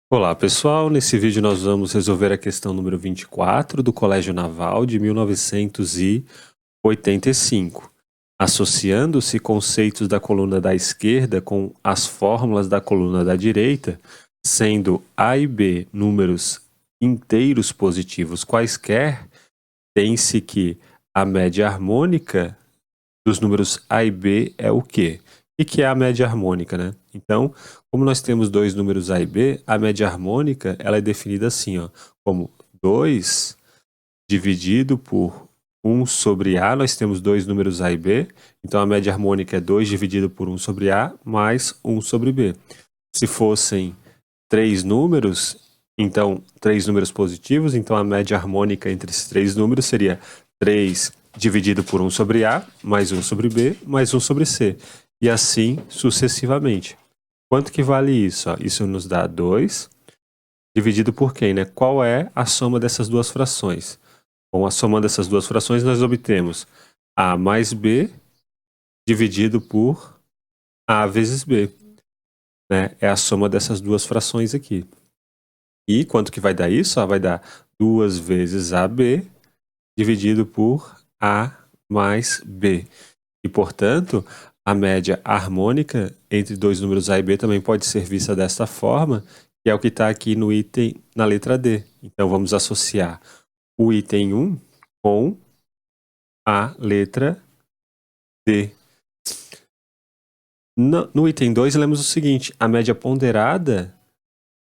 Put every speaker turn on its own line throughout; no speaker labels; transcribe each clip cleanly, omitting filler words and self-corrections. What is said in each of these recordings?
Olá pessoal, nesse vídeo nós vamos resolver a questão número 24 do Colégio Naval de 1985, associando-se conceitos da coluna da esquerda com as fórmulas da coluna da direita, sendo A e B números inteiros positivos quaisquer, tem-se que a média harmônica dos números A e B é o quê? O que é a média harmônica, né? Então, como nós temos dois números A e B, a média harmônica ela é definida assim, ó, como 2 dividido por 1 sobre A. Nós temos dois números A e B, então a média harmônica é 2 dividido por 1 sobre A mais 1 sobre B. Se fossem três números, então três números positivos, então a média harmônica entre esses três números seria 3 dividido por 1 sobre A, mais 1 sobre B, mais 1 sobre C, e assim sucessivamente. Quanto que vale isso? Isso nos dá 2 dividido por quem, né? Qual é a soma dessas duas frações? Bom, a soma dessas duas frações nós obtemos A mais B dividido por A vezes B, né? É a soma dessas duas frações aqui. E quanto que vai dar isso? Vai dar 2 vezes AB dividido por A mais B. E, portanto, a média harmônica entre dois números A e B também pode ser vista desta forma, que é o que está aqui no item na letra D. Então, vamos associar o item 1 com a letra D. No item 2, lemos o seguinte: a média ponderada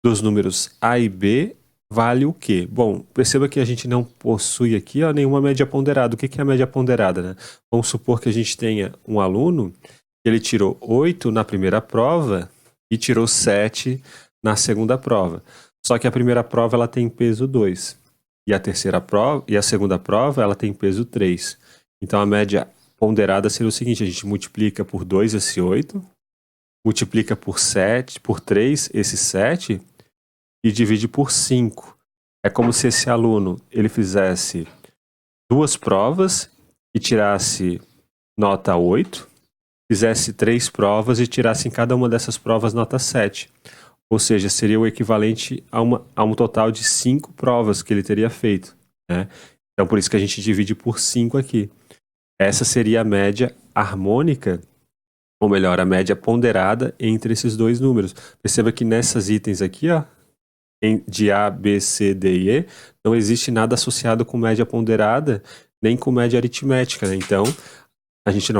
dos números A e B vale o quê? Bom, perceba que a gente não possui aqui nenhuma média ponderada. O que é a média ponderada, né? Vamos supor que a gente tenha um aluno que ele tirou 8 na primeira prova e tirou 7 na segunda prova. Só que a primeira prova ela tem peso 2 e a terceira prova e a segunda prova ela tem peso 3. Então a média ponderada seria o seguinte: a gente multiplica por 2 esse 8, multiplica por 7, por 3 esse 7 e divide por 5. É como se esse aluno ele fizesse duas provas e tirasse nota 8, fizesse 3 provas e tirasse em cada uma dessas provas nota 7. Ou seja, seria o equivalente a um total de 5 provas que ele teria feito, né? Então, por isso que a gente divide por 5 aqui. Essa seria a média harmônica, ou melhor, a média ponderada entre esses dois números. Perceba que nessas itens aqui, de A, B, C, D e E, não existe nada associado com média ponderada, nem com média aritmética, né? Então, a gente não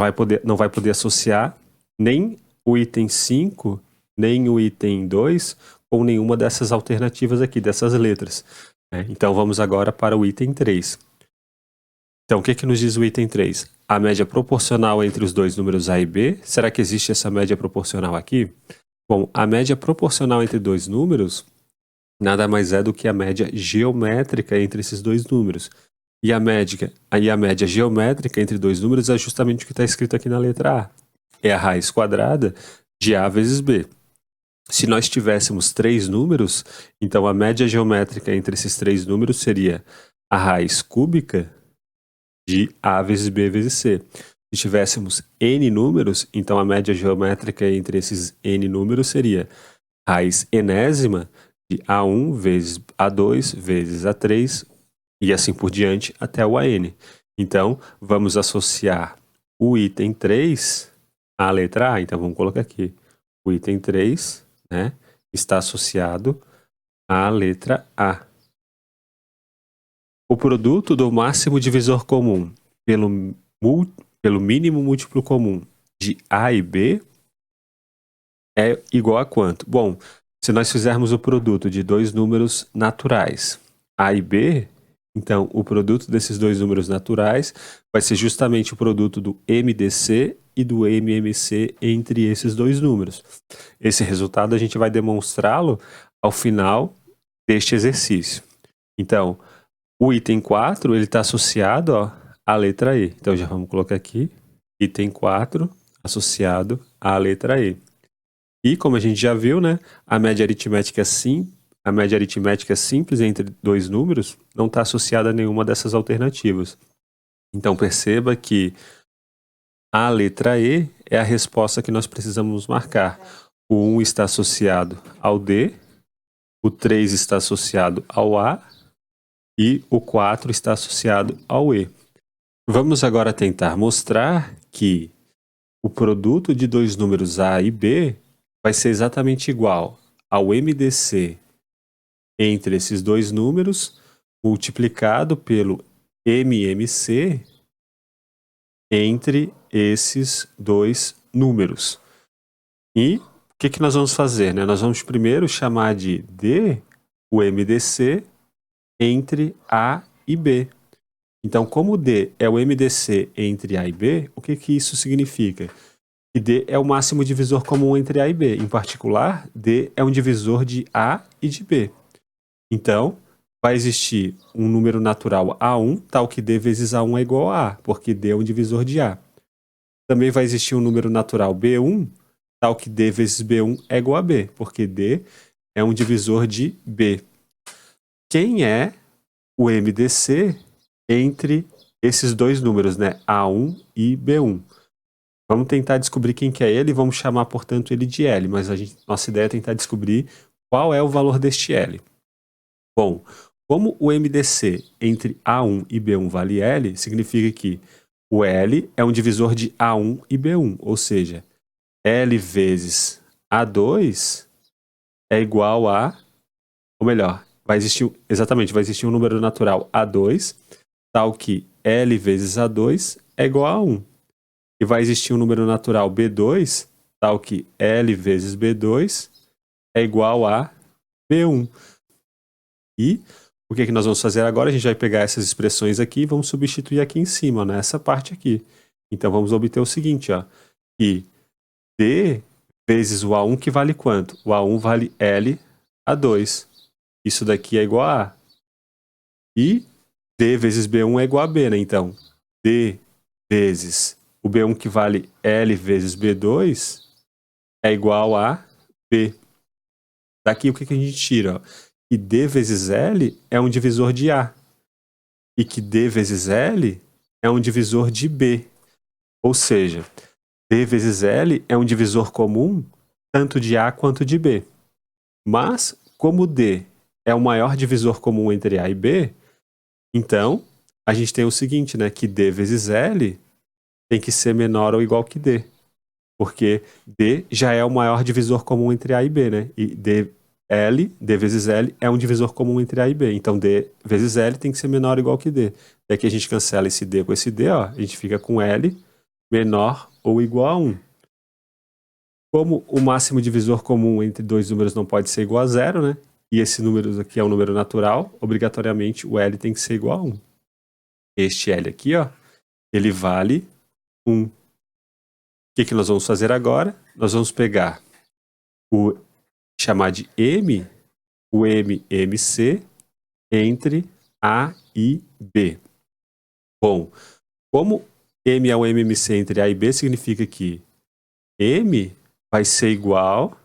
vai poder associar nem o item 5, nem o item 2, com nenhuma dessas alternativas aqui, dessas letras, né? Então, vamos agora para o item 3. Então, o que nos diz o item 3? A média proporcional entre os dois números A e B. Será que existe essa média proporcional aqui? Bom, a média proporcional entre dois números nada mais é do que a média geométrica entre esses dois números. E a média geométrica entre dois números é justamente o que está escrito aqui na letra A. É a raiz quadrada de A vezes B. Se nós tivéssemos três números, então a média geométrica entre esses três números seria a raiz cúbica de A vezes B vezes C. Se tivéssemos N números, então a média geométrica entre esses N números seria raiz enésima de A1 vezes A2 vezes A3 e assim por diante até o AN. Então, vamos associar o item 3 à letra A. Então, vamos colocar aqui. O item 3, né, está associado à letra A. O produto do máximo divisor comum pelo mínimo múltiplo comum de A e B é igual a quanto? Bom, se nós fizermos o produto de dois números naturais, A e B, então o produto desses dois números naturais vai ser justamente o produto do MDC e do MMC entre esses dois números. Esse resultado a gente vai demonstrá-lo ao final deste exercício. Então, o item 4 ele está associado à letra E. Então, já vamos colocar aqui, item 4 associado à letra E. E como a gente já viu, né, a média aritmética simples entre dois números não está associada a nenhuma dessas alternativas. Então perceba que a letra E é a resposta que nós precisamos marcar. O 1 está associado ao D o 3 está associado ao A e o 4 está associado ao E. Vamos agora tentar mostrar que o produto de dois números A e B vai ser exatamente igual ao MDC entre esses dois números multiplicado pelo MMC entre esses dois números. E o que nós vamos fazer, né? Nós vamos primeiro chamar de D o MDC entre A e B. Então, como D é o MDC entre A e B, o que isso significa? Que D é o máximo divisor comum entre A e B. Em particular, D é um divisor de A e de B. Então, vai existir um número natural A1, tal que D vezes A1 é igual a A, porque D é um divisor de A. Também vai existir um número natural B1, tal que D vezes B1 é igual a B, porque D é um divisor de B. Quem é o MDC entre esses dois números, né? A1 e B1? Vamos tentar descobrir quem que é ele e vamos chamar, portanto, ele de L, mas nossa ideia é tentar descobrir qual é o valor deste L. Bom, como o MDC entre A1 e B1 vale L, significa que o L é um divisor de A1 e B1, ou seja, L vezes A2 é igual a, ou melhor, vai existir um número natural A2, tal que L vezes A2 é igual a 1. E vai existir um número natural B2, tal que L vezes B2 é igual a B1. E o que nós vamos fazer agora? A gente vai pegar essas expressões aqui e vamos substituir aqui em cima, nessa parte aqui. Então vamos obter o seguinte, ó, que D vezes o A1 que vale quanto? O A1 vale L A2. Isso daqui é igual a A. E D vezes B1 é igual a B, né? Então, D vezes o B1 que vale L vezes B2 é igual a B. Daqui o que a gente tira? Ó? Que D vezes L é um divisor de A. E que D vezes L é um divisor de B. Ou seja, D vezes L é um divisor comum tanto de A quanto de B. Mas, como D é o maior divisor comum entre A e B, então a gente tem o seguinte, né? Que D vezes L tem que ser menor ou igual que D. Porque D já é o maior divisor comum entre A e B, né? E D vezes L é um divisor comum entre A e B. Então D vezes L tem que ser menor ou igual que D. E aqui a gente cancela esse D com esse D, ó. A gente fica com L menor ou igual a 1. Como o máximo divisor comum entre dois números não pode ser igual a 0, né? E esse número aqui é um número natural, obrigatoriamente o L tem que ser igual a 1. Este L aqui, ó, ele vale 1. O que nós vamos fazer agora? Nós vamos pegar chamar de M, o MMC entre A e B. Bom, como M é o MMC entre A e B, significa que M vai ser igual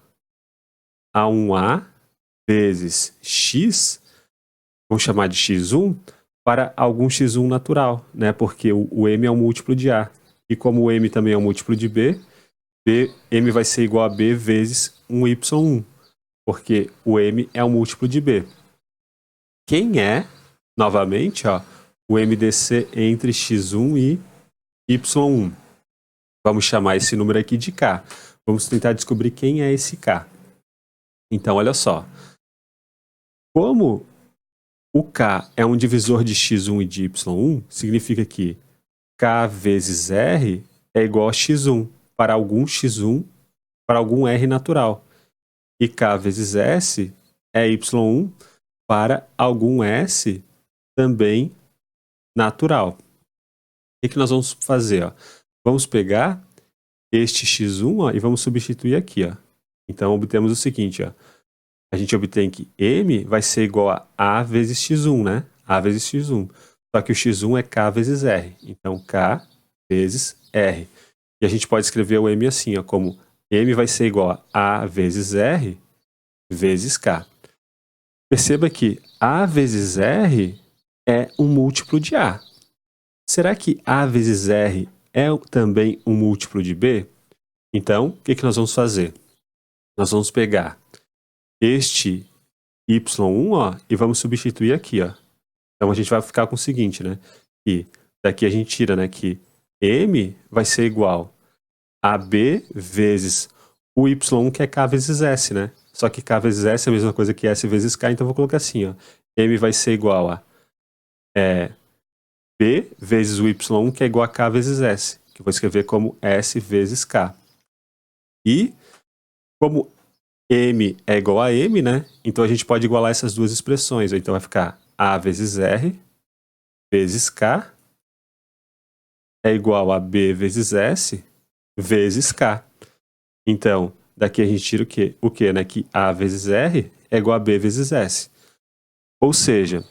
a 1A vezes X, vamos chamar de X1, para algum X1 natural, né? Porque o M é um múltiplo de A. E como o M também é um múltiplo de B, M vai ser igual a B vezes um Y1, porque o M é um múltiplo de B. Quem é, novamente, ó, o MDC entre X1 e Y1? Vamos chamar esse número aqui de K. Vamos tentar descobrir quem é esse K. Então, olha só. Como o K é um divisor de X1 e de Y1, significa que K vezes R é igual a X1 para algum X1, para algum R natural. E K vezes S é Y1 para algum S também natural. O que nós vamos fazer? Ó? Vamos pegar este x1 ó, e vamos substituir aqui. Ó. Então, obtemos o seguinte. Ó. A gente obtém que M vai ser igual a A vezes x1, né? A vezes x1. Só que o x1 é K vezes R. Então, K vezes R. E a gente pode escrever o M assim, ó, como M vai ser igual a vezes R vezes K. Perceba que A vezes R é um múltiplo de A. Será que A vezes R é também um múltiplo de B? Então, o que nós vamos fazer? Nós vamos pegar este y1, ó, e vamos substituir aqui, ó. Então a gente vai ficar com o seguinte, né? Que daqui a gente tira, né, que m vai ser igual a b vezes o y1, que é k vezes s, né? Só que k vezes s é a mesma coisa que s vezes k, então eu vou colocar assim, ó. M vai ser igual a b vezes o y1, que é igual a k vezes s, que eu vou escrever como s vezes k. E como m é igual a m, né? Então a gente pode igualar essas duas expressões. Então vai ficar a vezes r vezes k é igual a b vezes s vezes k. Então, daqui a gente tira o quê? O quê, né? Que a vezes r é igual a b vezes s. Ou seja,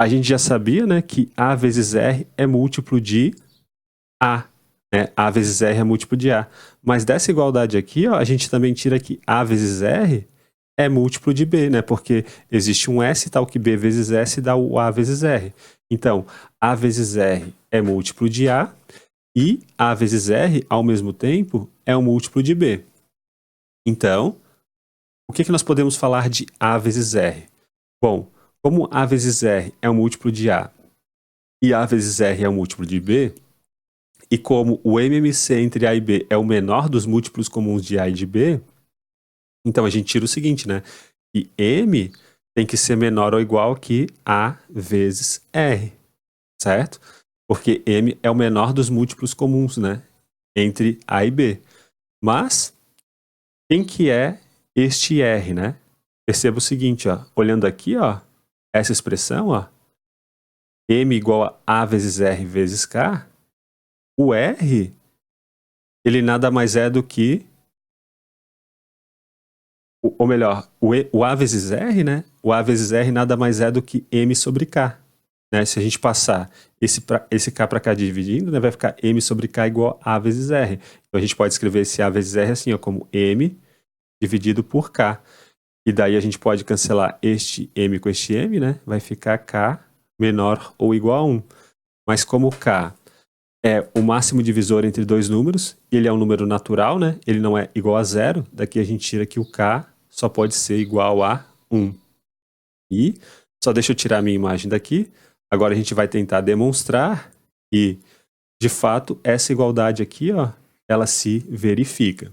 a gente já sabia, né, que a vezes r é múltiplo de a. Né? A vezes r é múltiplo de a. Mas dessa igualdade aqui, ó, a gente também tira que a vezes r é múltiplo de b, né? Porque existe um s tal que b vezes s dá o a vezes r. Então, a vezes r é múltiplo de a e a vezes r, ao mesmo tempo, é um múltiplo de b. Então, o que nós podemos falar de a vezes r? Bom, como a vezes r é um múltiplo de a e a vezes r é um múltiplo de b, e como o MMC entre a e b é o menor dos múltiplos comuns de a e de b, então a gente tira o seguinte, né? Que m tem que ser menor ou igual que a vezes r, certo? Porque m é o menor dos múltiplos comuns, né? Entre a e b. Mas, quem que é este r, né? Perceba o seguinte, ó. Olhando aqui, ó, essa expressão, ó, m igual a vezes r vezes k, o r, ele nada mais é do que, ou melhor, o a vezes r, né? O a vezes r nada mais é do que m sobre k. Né? Se a gente passar esse k para cá dividindo, né, vai ficar m sobre k igual a vezes r. Então a gente pode escrever esse a vezes r assim, ó, como m dividido por k. E daí a gente pode cancelar este m com este m, né? Vai ficar k menor ou igual a 1. Mas como k é o máximo divisor entre dois números, ele é um número natural, né? Ele não é igual a zero, daqui a gente tira que o k só pode ser igual a 1. E só deixa eu tirar a minha imagem daqui. Agora a gente vai tentar demonstrar que, de fato, essa igualdade aqui, ó, ela se verifica.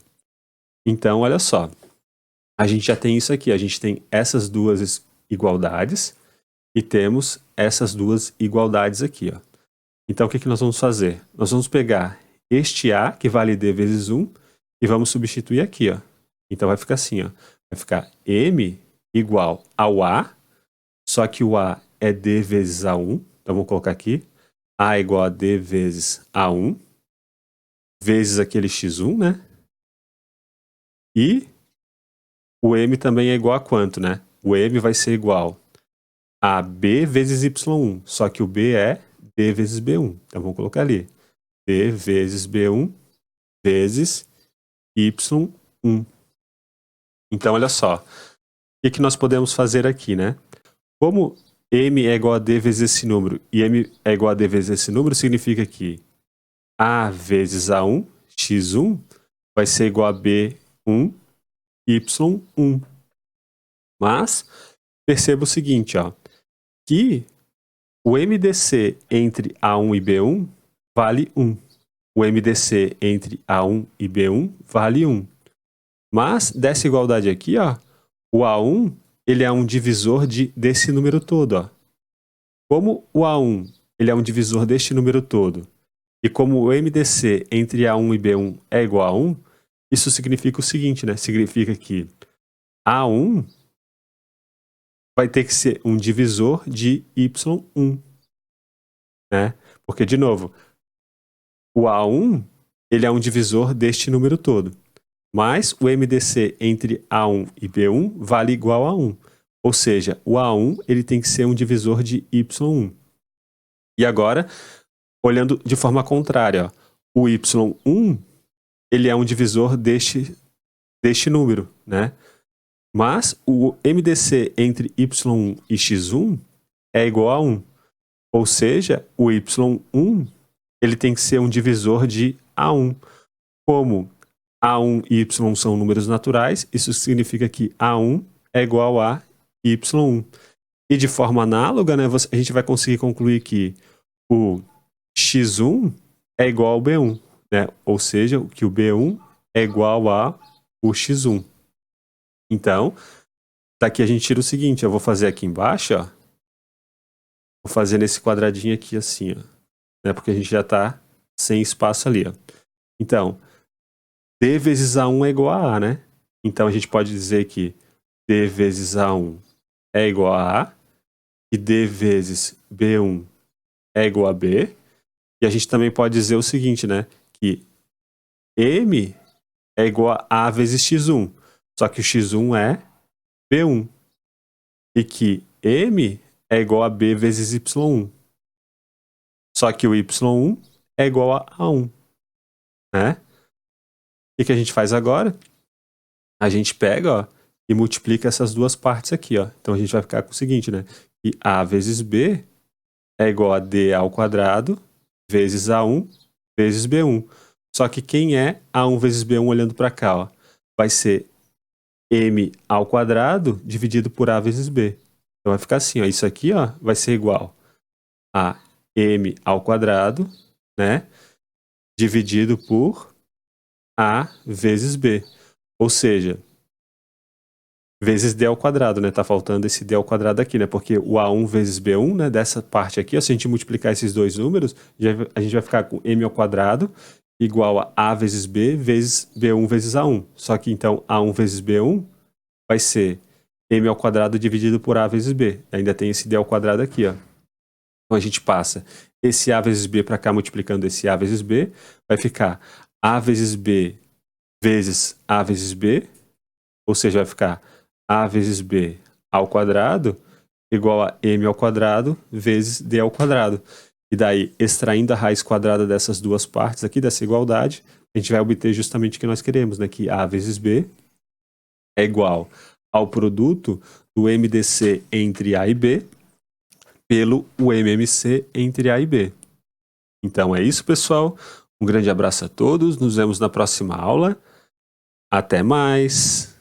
Então, olha só. A gente já tem isso aqui. A gente tem essas duas igualdades e temos essas duas igualdades aqui, ó. Então, o que nós vamos fazer? Nós vamos pegar este a, que vale d vezes 1, e vamos substituir aqui, ó. Então, vai ficar assim, ó. Vai ficar m igual ao a, só que o a é d vezes a1. Então, vamos colocar aqui. A igual a d vezes a1, vezes aquele x1, né? E o m também é igual a quanto, né? O m vai ser igual a b vezes y1, só que o b é d vezes b1. Então, vamos colocar ali. d vezes b1 vezes y1. Então, olha só. O que nós podemos fazer aqui, né? Como m é igual a d vezes esse número e m é igual a d vezes esse número, significa que a vezes a1, x1, vai ser igual a b1, y1. Mas, perceba o seguinte, ó, que o MDC entre A1 e B1 vale 1. O MDC entre A1 e B1 vale 1. Mas, dessa igualdade aqui, ó, o A1 ele é um divisor desse número todo. Ó. Como o A1 ele é um divisor deste número todo, e como o MDC entre A1 e B1 é igual a 1, isso significa o seguinte, né? Significa que A1 vai ter que ser um divisor de Y1. Né? Porque, de novo, o A1 ele é um divisor deste número todo. Mas o MDC entre A1 e B1 vale igual a 1. Ou seja, o A1 ele tem que ser um divisor de Y1. E agora, olhando de forma contrária, ó, o Y1 ele é um divisor deste número, né? Mas o MDC entre Y1 e X1 é igual a 1. Ou seja, o Y1 ele tem que ser um divisor de A1. Como A1 e Y são números naturais, isso significa que A1 é igual a y1. E de forma análoga, né, a gente vai conseguir concluir que o x1 é igual ao b1, né? Ou seja, que o b1 é igual a o x1. Então, daqui a gente tira o seguinte, eu vou fazer aqui embaixo, ó. Vou fazer nesse quadradinho aqui assim, ó, né? Porque a gente já está sem espaço ali, ó. Então, D vezes A1 é igual a A, né? Então a gente pode dizer que D vezes A1 é igual a A, e D vezes B1 é igual a B. E a gente também pode dizer o seguinte, né? Que M é igual a A vezes X1. Só que o X1 é B1. E que M é igual a B vezes Y1. Só que o Y1 é igual a A1. Né? O que a gente faz agora? A gente pega, ó, e multiplica essas duas partes aqui, ó. Então a gente vai ficar com o seguinte, né? Que A vezes B é igual a D ao quadrado vezes A1 vezes B1. Só que quem é A1 vezes B1 olhando para cá, ó? Vai ser M ao quadrado dividido por A vezes B. Então vai ficar assim, ó. Isso aqui, ó, vai ser igual a M ao quadrado, né? Dividido por A vezes B. Ou seja, vezes D ao quadrado, né? Tá faltando esse D ao quadrado aqui, né? Porque o A1 vezes B1, né? Dessa parte aqui, ó, se a gente multiplicar esses dois números, a gente vai ficar com M ao quadrado igual a A vezes B vezes B1 vezes A1. Só que então A1 vezes B1 vai ser M ao quadrado dividido por A vezes B. Ainda tem esse D ao quadrado aqui, ó. Então a gente passa esse A vezes B para cá multiplicando esse A vezes B, vai ficar A vezes B vezes A vezes B, ou seja, vai ficar A vezes B ao quadrado igual a M ao quadrado vezes D ao quadrado. E daí, extraindo a raiz quadrada dessas duas partes aqui, dessa igualdade, a gente vai obter justamente o que nós queremos, né? Que A vezes B é igual ao produto do MDC entre A e B pelo MMC entre A e B. Então é isso, pessoal. Um grande abraço a todos. Nos vemos na próxima aula. Até mais!